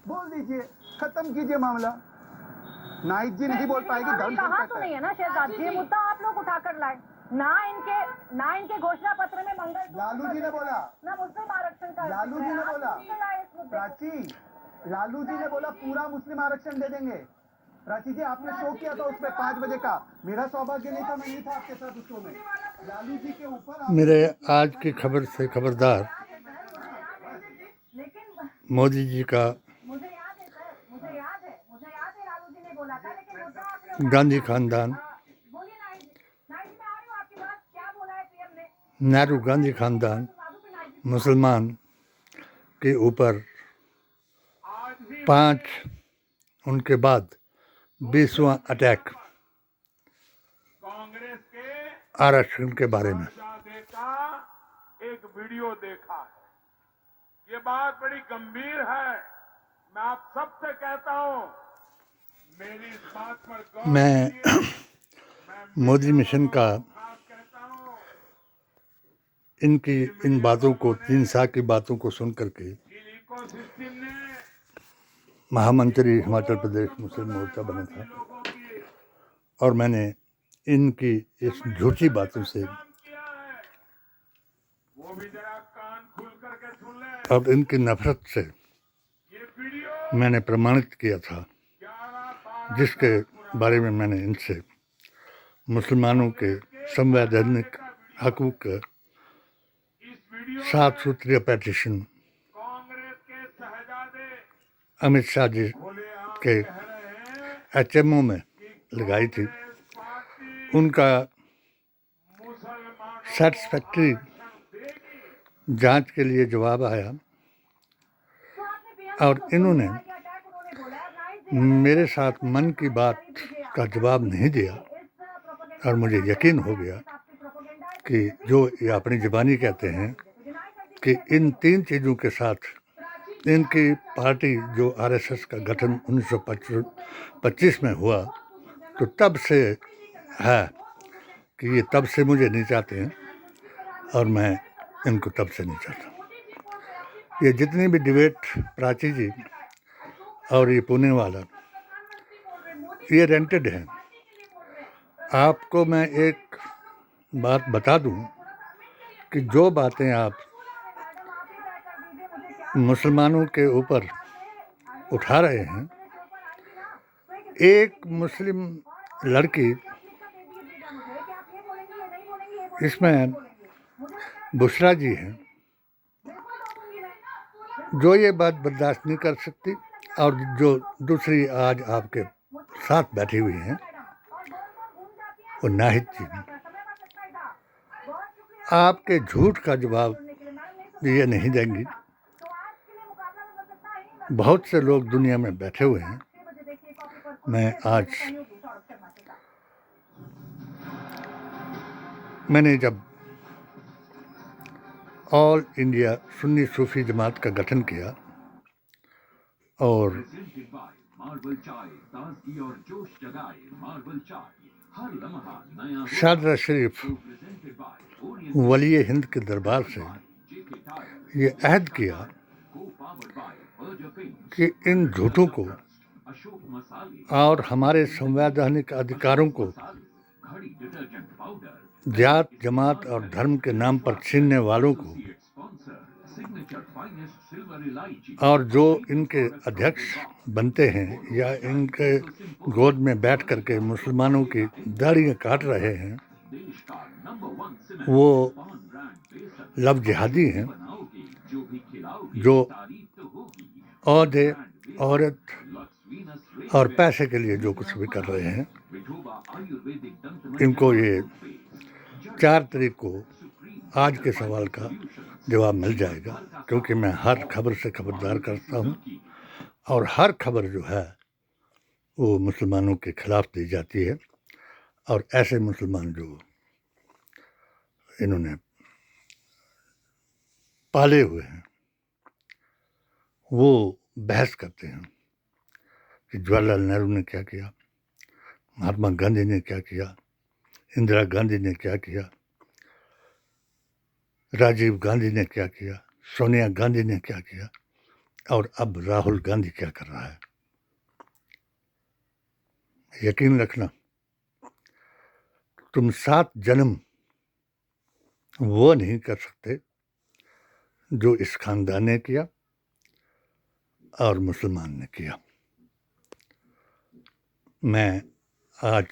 बोल दीजिए, खत्म कीजिए मामला। नाइक जी नहीं बोल पाएगी, धर्म कहा तो नहीं है ना शहजाद जी, ये मुद्दा आप लोग उठाकर लाए। ना इनके घोषणा पत्र में मंगल लालू जी ने बोला, ना मुस्लिम आरक्षण का लालू जी ने बोला, प्राची प्राची लालू जी ने बोला पूरा मुस्लिम आरक्षण दे देंगे। प्राची जी आपने शो किया था उसमें 5 बजे का, मेरा सौभाग्य नहीं था, मैं नहीं था आपके साथ उस शो में। लालू जी के ऊपर मेरे आज की खबर से खबरदार मोदी जी का मुझे याद है सर, मुझे याद है लालू जी ने बोला था, लेकिन मुद्दा आपने गांधी खानदान, बोलिए नाइक जी, मैं आ रही हूँ आपकी बात, क्या बोला है पीएम ने? नेहरू गांधी खानदान मुसलमान के ऊपर 5 उनके बाद 20वां अटैक कांग्रेस के आरक्षण के बारे में। शहजादे का एक वीडियो देखा है। ये बात बड़ी गंभीर है। मैं आप सबसे कहता हूं, मेरी इस बात पर गौर मैं कीजिए। मोदी मिशन का खास कहता हूं, इनकी इन बातों को 3 साल की बातों को सुन करके इन इकोसिस्टम ने महामंत्री हिमाचल प्रदेश मुस्लिम मोर्चा बना था लोगों की और मैंने इनकी इस झूठी बातों से काम किया है। वो भी जरा कान खुल करके सुन ले। और इनकी नफरत से ये वीडियो मैंने प्रमाणित किया था, 11-12 जिसके बारे में मैंने इनसे मुसलमानों के संवैधानिक हकूक़ का इस वीडियो 7 सूत्रीय पेटिशन कांग्रेस के शहजादे अमित शाह जी खुलेआम के कह रहे हैं HMO में लगाई थी। कांग्रेस पार्टी उनका मुसलमानों को सेटिस्फैक्ट्री आरक्षण देगी। जांच के लिए जवाब आया और इन्होंने मेरे साथ मन की बात का जवाब नहीं दिया और मुझे यकीन हो गया कि जो ये अपनी ज़बानी कहते हैं कि इन 3 चीज़ों के साथ इनकी पार्टी जो RSS का गठन 1925 में हुआ, तो तब से है कि ये तब से मुझे नहीं चाहते हैं और मैं इनको तब से नहीं चाहता। ये जितनी भी डिबेट प्राची जी और ये पुणे वाला, ये रेंटेड है। आपको मैं एक बात बता दूं कि जो बातें आप मुसलमानों के ऊपर उठा रहे हैं, एक मुस्लिम लड़की, इसमें बुशरा जी हैं, जो ये बात बर्दाश्त नहीं कर सकती और जो दूसरी आज आपके साथ बैठी हुई हैं वो नाहिद जी हैं। आपके झूठ का जवाब ये नहीं देंगी। बहुत से लोग दुनिया में बैठे हुए हैं। मैंने जब ऑल इंडिया सुन्नी सूफी जमात का गठन किया और शादरा शरीफ वली हिंद के दरबार से ये अहद किया कि इन झूठों को और हमारे संवैधानिक अधिकारों को जात जमात और धर्म के नाम पर छीनने वालों को और जो इनके अध्यक्ष बनते हैं या इनके गोद में बैठ करके मुसलमानों की दाढ़ियाँ काट रहे हैं, वो लव जिहादी हैं जो औहदे, औरत और पैसे के लिए जो कुछ भी कर रहे हैं। इनको ये 4 तारीख को आज के सवाल का जवाब मिल जाएगा, क्योंकि मैं हर खबर से खबरदार करता हूँ और हर खबर जो है वो मुसलमानों के खिलाफ दी जाती है और ऐसे मुसलमान जो इन्होंने पाले हुए हैं वो बहस करते हैं कि जवाहरलाल नेहरू ने क्या किया, महात्मा गांधी ने क्या किया, इंदिरा गांधी ने क्या किया, राजीव गांधी ने क्या किया, सोनिया गांधी ने क्या किया। और अब राहुल गांधी क्या कर रहा है। यकीन रखना, तुम 7 जन्म वो नहीं कर सकते जो इस खानदान ने किया और मुसलमान ने किया। मैं आज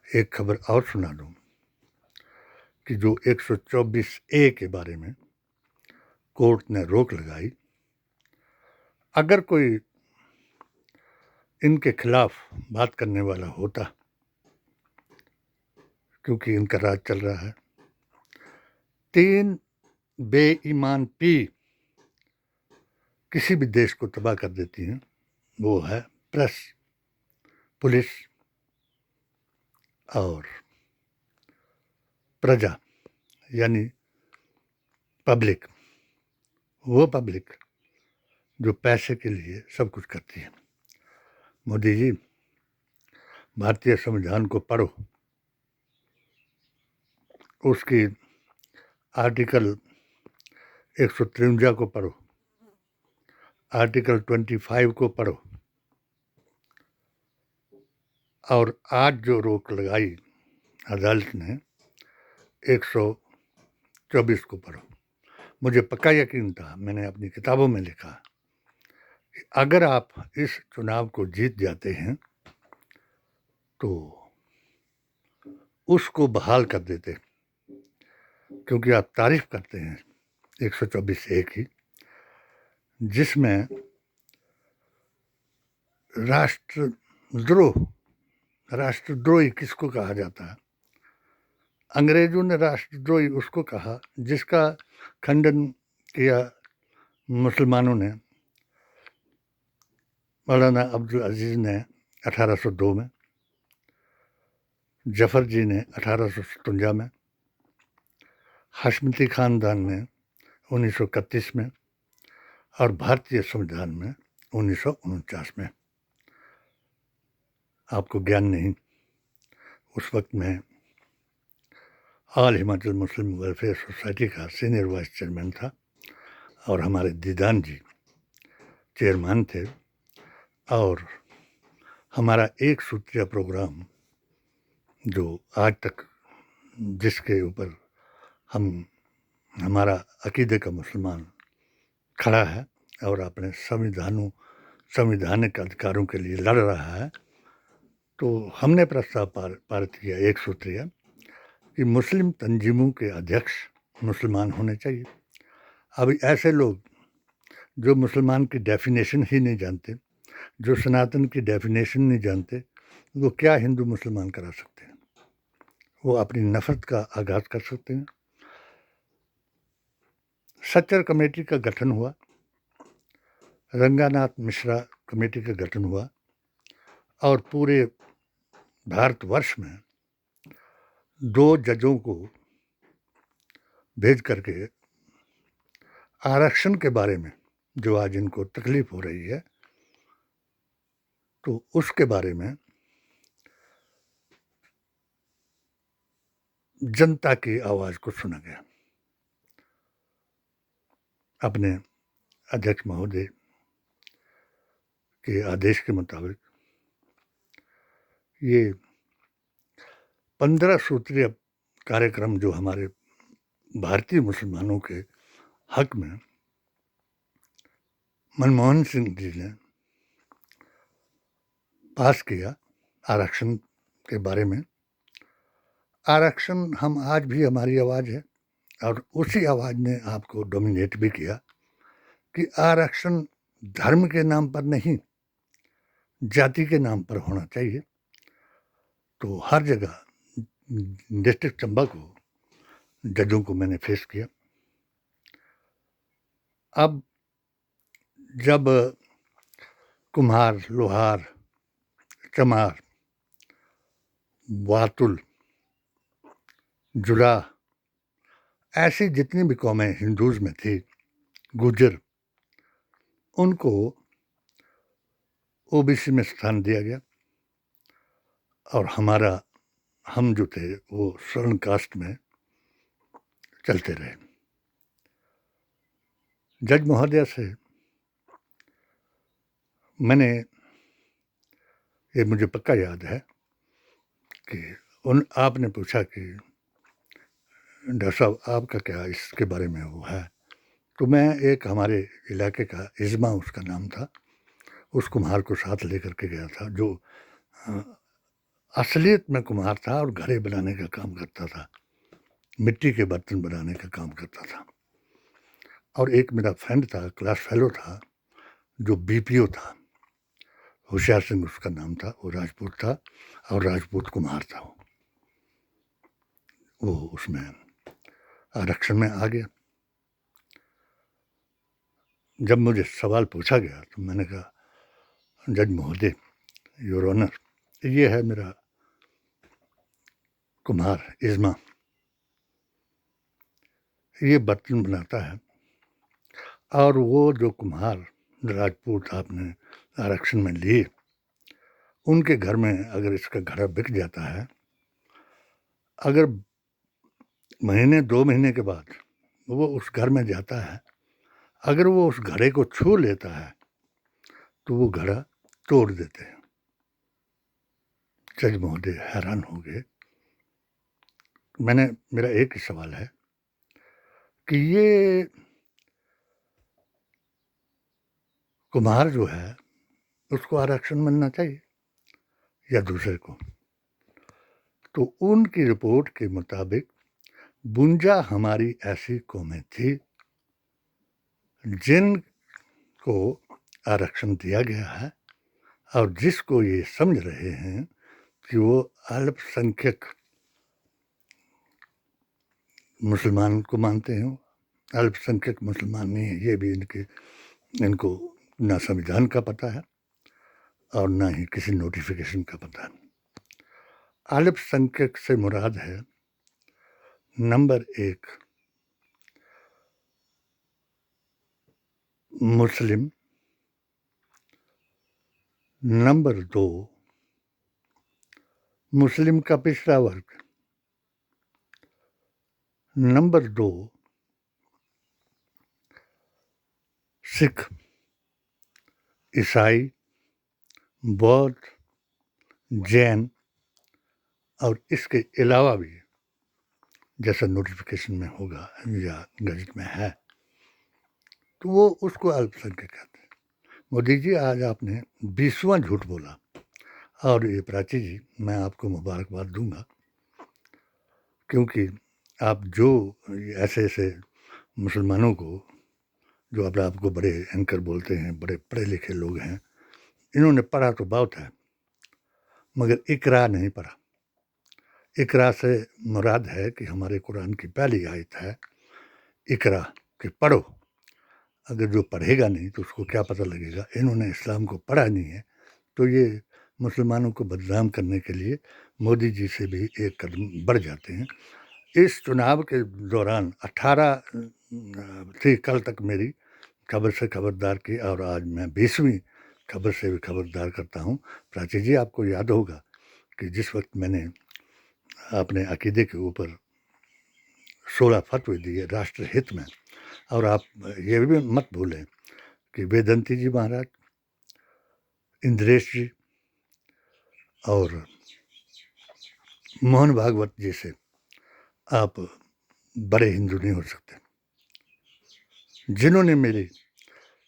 एक खबर और सुना दूं कि जो 124A के बारे में कोर्ट ने रोक लगाई, अगर कोई इनके खिलाफ बात करने वाला होता, क्योंकि इनका राज चल रहा है, 3 बेईमान पी किसी भी देश को तबाह कर देती हैं। वो है प्रेस, पुलिस और प्रजा, यानी पब्लिक। वो पब्लिक जो पैसे के लिए सब कुछ करती है। मोदी जी, भारतीय संविधान को पढ़ो, उसकी आर्टिकल 153 को पढ़ो, आर्टिकल 25 को पढ़ो, और आज जो रोक लगाई अदालत ने 124 को पढ़ो। मुझे पक्का यकीन था, मैंने अपनी किताबों में लिखा कि अगर आप इस चुनाव को जीत जाते हैं तो उसको बहाल कर देते, क्योंकि आप तारीफ करते हैं 124A की, जिसमें राष्ट्रद्रोही किसको कहा जाता है। अंग्रेजों ने राष्ट्रद्रोही उसको कहा जिसका खंडन किया मुसलमानों ने। मौलाना अब्दुल अजीज ने 1802 में, जफर जी ने 1857 में, हाशमती खानदान ने 1931 में और भारतीय संविधान में 1949 में। आपको ज्ञान नहीं, उस वक्त मैं ऑल हिमाचल मुस्लिम वेलफेयर सोसाइटी का सीनियर वाइस चेयरमैन था और हमारे दीदान जी चेयरमैन थे, और हमारा एक सूत्रीय प्रोग्राम जो आज तक जिसके ऊपर हमारा अकीदे का मुसलमान खड़ा है और अपने संवैधानिक अधिकारों के लिए लड़ रहा है, तो हमने प्रस्ताव पारित किया एक सूत्रीय कि मुस्लिम तंजीमों के अध्यक्ष मुसलमान होने चाहिए। अभी ऐसे लोग जो मुसलमान की डेफिनेशन ही नहीं जानते, जो सनातन की डेफिनेशन नहीं जानते, वो क्या हिंदू मुसलमान करा सकते हैं। वो अपनी नफरत का आगाज़ कर सकते हैं। सच्चर कमेटी का गठन हुआ, रंगानाथ मिश्रा कमेटी का गठन हुआ, और पूरे भारतवर्ष में 2 जजों को भेज करके आरक्षण के बारे में जो आज इनको तकलीफ हो रही है, तो उसके बारे में जनता की आवाज़ को सुना गया। अपने अध्यक्ष महोदय के आदेश के मुताबिक ये 15 सूत्रीय कार्यक्रम जो हमारे भारतीय मुसलमानों के हक में मनमोहन सिंह जी ने पास किया आरक्षण के बारे में। आरक्षण हम आज भी हमारी आवाज़ है, और उसी आवाज़ ने आपको डोमिनेट भी किया कि आरक्षण धर्म के नाम पर नहीं, जाति के नाम पर होना चाहिए। तो हर जगह डिस्ट्रिक्ट चंबा को जजों को मैंने फेस किया। अब जब कुम्हार, लोहार, चमार, वातुल, जुला, ऐसी जितनी भी कौमें हिंदूज में थी, गुजर, उनको ओबीसी में स्थान दिया गया, और हम जो थे वो स्वर्ण कास्ट में चलते रहे। जज महोदय से मैंने ये मुझे पक्का याद है कि आपने पूछा कि डॉक्टर साहब आपका क्या इसके बारे में वो है, तो मैं एक हमारे इलाके का इज़्मा उसका नाम था, उस कुम्हार को साथ लेकर के गया था जो असलियत में कुम्हार था और घड़े बनाने का काम करता था, मिट्टी के बर्तन बनाने का काम करता था। और एक मेरा फ्रेंड था, क्लास फेलो था, जो बीपीओ था, होशियार सिंह उसका नाम था, वो राजपूत था और राजपूत कुम्हार था। वो उसमें आरक्षण में आ गया। जब मुझे सवाल पूछा गया तो मैंने कहा, जज महोदय, योर ऑनर, ये है मेरा कुम्हार इज़्मा, ये बर्तन बनाता है, और वो जो कुम्हार राजपूत आपने आरक्षण में लिए, उनके घर में अगर इसका घड़ा बिक जाता है, अगर महीने 2 महीने के बाद वो उस घर में जाता है, अगर वो उस घड़े को छू लेता है तो वो घड़ा तोड़ देते हैं। जज महोदय हैरान हो गए। मेरा एक ही सवाल है कि ये कुम्हार जो है उसको आरक्षण मिलना चाहिए या दूसरे को? तो उनकी रिपोर्ट के मुताबिक बुंजा हमारी ऐसी कौमें थी जिनको आरक्षण दिया गया है और जिसको ये समझ रहे हैं कि वो अल्पसंख्यक मुसलमान को मानते हैं। अल्पसंख्यक मुसलमान नहीं है, ये भी इनको ना संविधान का पता है और ना ही किसी नोटिफिकेशन का पता है। अल्पसंख्यक से मुराद है, नंबर 1 मुस्लिम, नंबर 2 मुस्लिम का पिछड़ा वर्ग, नंबर 2 सिख, ईसाई, बौद्ध, जैन, और इसके अलावा भी जैसा नोटिफिकेशन में होगा या गजट में है तो वो उसको अल्पसंख्यक कहते हैं। मोदी जी, आज आपने 20वां झूठ बोला, और ये प्राची जी, मैं आपको मुबारकबाद दूंगा, क्योंकि आप जो ऐसे ऐसे मुसलमानों को, जो अपने आप को बड़े एंकर बोलते हैं, बड़े पढ़े लिखे लोग हैं, इन्होंने पढ़ा तो बहुत है मगर इकरा नहीं पढ़ा। इकरा से मुराद है कि हमारे कुरान की पहली आयत है इकरा, कि पढ़ो। अगर जो पढ़ेगा नहीं तो उसको क्या पता लगेगा? इन्होंने इस्लाम को पढ़ा नहीं है, तो ये मुसलमानों को बदनाम करने के लिए मोदी जी से भी एक कदम बढ़ जाते हैं। इस चुनाव के दौरान 18 थी कल तक मेरी खबर से खबरदार की, और आज मैं 20वीं खबर से भी खबरदार करता हूँ। प्राची जी, आपको याद होगा कि जिस वक्त मैंने अपने अकीदे के ऊपर 16 फतवे दिए राष्ट्र हित में, और आप ये भी मत भूलें कि वेदंती जी महाराज, इंद्रेश जी और मोहन भागवत जी से आप बड़े हिंदू नहीं हो सकते, जिन्होंने मेरी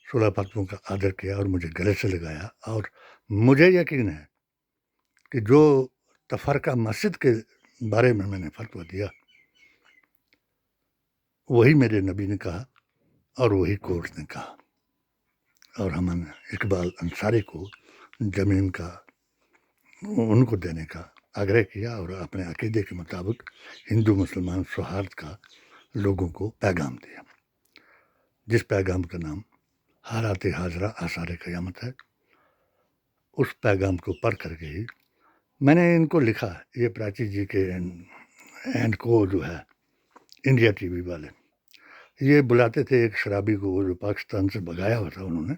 16 फतवों का आदर किया और मुझे गले से लगाया। और मुझे यकीन है कि जो तफरका मस्जिद के बारे में मैंने फतवा दिया, वही मेरे नबी ने कहा और वही कोर्ट ने कहा। और हमने इकबाल अंसारी को ज़मीन का उनको देने का आग्रह किया और अपने अकीदे के मुताबिक हिंदू मुसलमान सौहार्द का लोगों को पैगाम दिया, जिस पैगाम का नाम हालात हाजरा आसार क़यामत है। उस पैगाम को पढ़ करके ही मैंने इनको लिखा। ये प्राची जी के एंड को जो है इंडिया टीवी वाले, ये बुलाते थे एक शराबी को जो पाकिस्तान से भगाया हुआ था उन्होंने,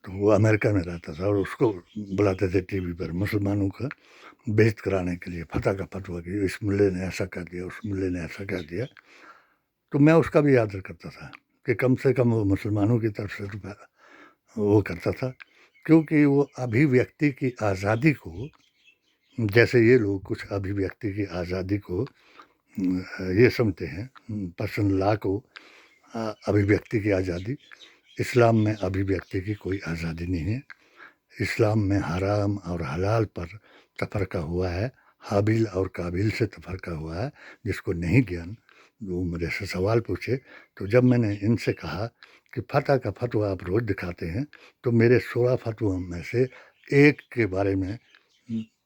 तो वो अमेरिका में रहता था, और उसको बुलाते थे टीवी पर मुसलमानों का बेइज्जत कराने के लिए, फतह का फतवा कि इस मुल्ले ने ऐसा कह दिया, उस मुल्ले ने ऐसा कह दिया। तो मैं उसका भी आदर करता था कि कम से कम वो मुसलमानों की तरफ से वो करता था, क्योंकि वो अभिव्यक्ति की आज़ादी को, जैसे ये लोग कुछ अभिव्यक्ति की आज़ादी को ये समझते हैं, पर्सनल लॉ को अभिव्यक्ति की आज़ादी। इस्लाम में अभिव्यक्ति की कोई आज़ादी नहीं है। इस्लाम में हराम और हलाल पर तफरका हुआ है, हाबिल और काबिल से तफरका हुआ है, जिसको नहीं ज्ञान वो मेरे से सवाल पूछे। तो जब मैंने इनसे कहा कि फतह का फतवा आप रोज़ दिखाते हैं, तो मेरे 16 फतवा में से एक के बारे में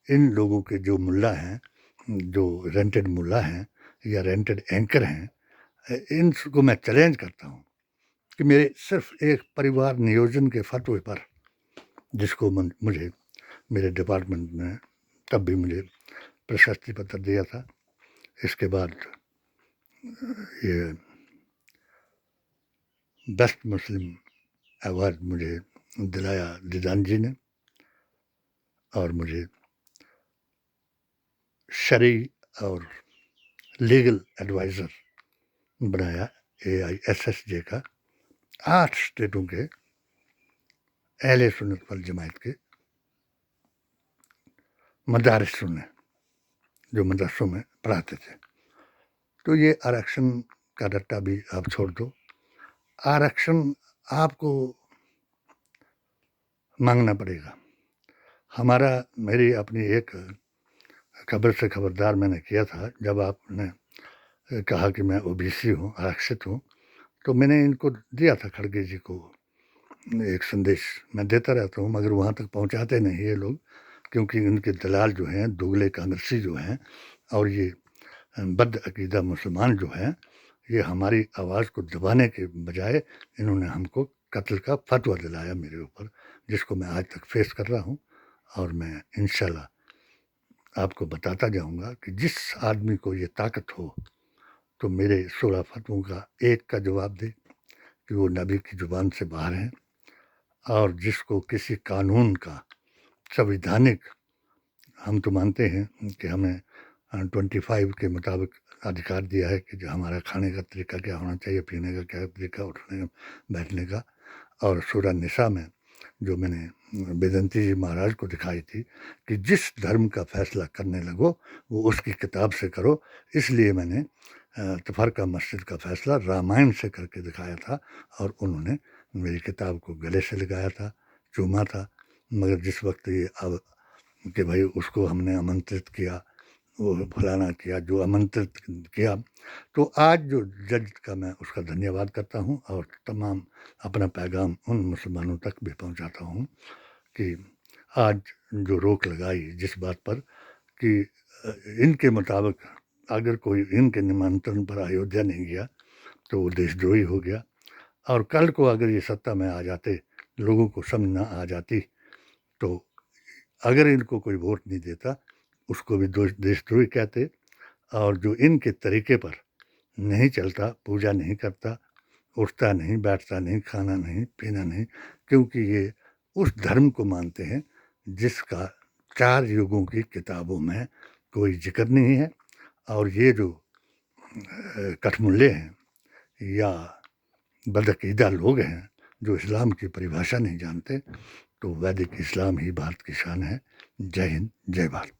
इन लोगों के जो मुल्ला हैं, जो रेंटेड मुल्ला हैं या रेंटेड एंकर हैं, इनको मैं चैलेंज करता हूँ कि मेरे सिर्फ एक परिवार नियोजन के फतवे पर, जिसको मुझे मेरे डिपार्टमेंट ने तब भी मुझे प्रशस्ति पत्र दिया था। इसके बाद ये बेस्ट मुस्लिम अवार्ड मुझे दिलाया दीदान जी ने, और मुझे शरई और लीगल एडवाइज़र बनाया AISSJ का। 8 स्टेटों के अहले सुन्नत वल जमात के मदारिसों ने, जो मदरसों में पढ़ाते थे। तो ये आरक्षण का रट्टा भी आप छोड़ दो। आरक्षण आपको मांगना पड़ेगा। मेरी अपनी एक खबर से खबरदार मैंने किया था, जब आपने कहा कि मैं OBC हूँ, आरक्षित हूँ, तो मैंने इनको दिया था, खड़गे जी को एक संदेश। मैं देता रहता हूँ, मगर वहाँ तक पहुँचाते नहीं ये लोग, क्योंकि इनके दलाल जो हैं, दुगले कांग्रेसी जो हैं, और ये बद अकीदा मुसलमान जो हैं, ये हमारी आवाज़ को दबाने के बजाय इन्होंने हमको कत्ल का फतवा दिलाया मेरे ऊपर, जिसको मैं आज तक फेस कर रहा हूँ। और मैं इंशाल्लाह आपको बताता जाऊँगा कि जिस आदमी को ये ताकत हो, तो मेरे 16 फतवों का एक का जवाब दे कि वो नबी की ज़ुबान से बाहर हैं, और जिसको किसी कानून का संविधानिक, हम तो मानते हैं कि हमें 25 के मुताबिक अधिकार दिया है कि जो हमारा खाने का तरीका क्या होना चाहिए, पीने का क्या तरीका, उठने बैठने का। और सूरह निसा में जो मैंने बेदंती जी महाराज को दिखाई थी कि जिस धर्म का फैसला करने लगो वो उसकी किताब से करो, इसलिए मैंने तफरका मस्जिद का फैसला रामायण से करके दिखाया था, और उन्होंने मेरी किताब को गले से लगाया था, चूमा था। मगर जिस वक्त ये अब कि भाई उसको हमने आमंत्रित किया, वो फलाना किया, जो आमंत्रित किया, तो आज जो जज का मैं उसका धन्यवाद करता हूँ, और तमाम अपना पैगाम उन मुसलमानों तक भी पहुँचाता हूँ कि आज जो रोक लगाई जिस बात पर कि इनके मुताबिक अगर कोई इनके निमंत्रण पर अयोध्या नहीं गया तो वो देशद्रोही हो गया, और कल को अगर ये सत्ता में आ जाते, लोगों को समझ ना आ जाती, तो अगर इनको कोई वोट नहीं देता उसको भी देशद्रोही कहते। और जो इनके तरीके पर नहीं चलता, पूजा नहीं करता, उठता नहीं, बैठता नहीं, खाना नहीं, पीना नहीं, क्योंकि ये उस धर्म को मानते हैं जिसका 4 युगों की किताबों में कोई जिक्र नहीं है। और ये जो कठमुल्ले हैं या बदअकीदा लोग हैं जो इस्लाम की परिभाषा नहीं जानते, तो वैदिक इस्लाम ही भारत की शान है। जय हिंद, जय भारत।